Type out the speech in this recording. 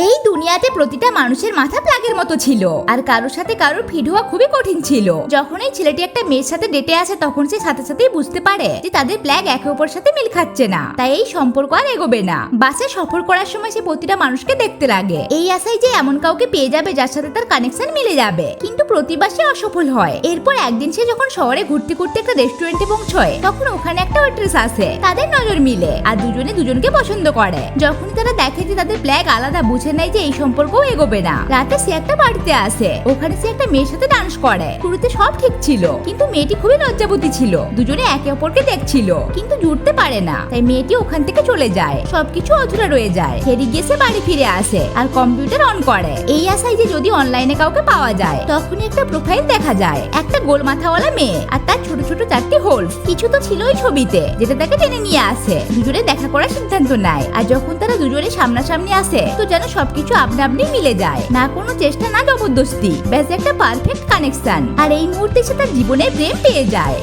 এই দুনিয়াতে প্রতিটা মানুষের মাথা প্লাগের মতো ছিল, আর কারোর সাথে কারোর ফিট হওয়া খুবই কঠিন ছিল। যখন এই ছেলেটি একটা মেয়ের সাথে ডেটে আসে তখন সে সাথে সাথেই বুঝতে পারে যে তাদের প্লাগ একে অপরের সাথে মিল খাচ্ছে না, তাই এই সম্পর্ক আর এগোবে না। বাসে সফর করার সময় সে প্রতিটা মানুষকে দেখতে লাগে, এই আশায় যে এমন কাউকে পেয়ে যাবে যার সাথে তার কানেকশন মিলে যাবে, কিন্তু প্রতিবার সে অসফল হয়। এরপর একদিন সে যখন শহরে ঘুরতে ঘুরতে একটা রেস্টুরেন্টে পৌঁছয় তখন ওখানে একটা ওয়েট্রেস আসে। তাদের নজর মিলে আর দুজনে দুজনকে পছন্দ করে। যখনই তারা দেখে যে তাদের প্লাগ আলাদা, বুঝে নেয় যে এই সম্পর্কও এগোবে না। রাতে সে একটা বাড়িতে আসে, ওখানে সে একটা মেয়ের সাথে ডান্স করে। শুরুতে সব ঠিক ছিল, কিন্তু মেয়েটি খুবই লজ্জাবতী ছিল। দুজনে একে অপরকে দেখছিল কিন্তু জুড়তে পারে না, তাই মেয়েটি ওখান থেকে চলে যায়। সবকিছু অধুরা রয়ে যায়। ফেরি গিয়ে সে বাড়ি ফিরে আসে আর কম্পিউটার অন করে, এই আশায় যে যদি অনলাইনে কাউকে পাওয়া যায়। তখনই একটা প্রোফাইল দেখা যায়, একটা গোল মাথাওয়ালা মেয়ে আর তার ছোট ছোট 4টি হোল। কিছু তো ছিল ওই ছবিতে যেটা তাকে টেনে নিয়ে আসে। দুজনে দেখা করার সিদ্ধান্ত নেয়, আর যখন তারা দুজনে সামনাসামনি আসে তো যেন সবকিছু আপনা আপনি মিলে যায়, না কোনো চেষ্টা না জবরদস্তি, ব্যাস একটা পারফেক্ট কানেকশন। আর এই মুহূর্তে সে তার জীবনের প্রেম পেয়ে যায়।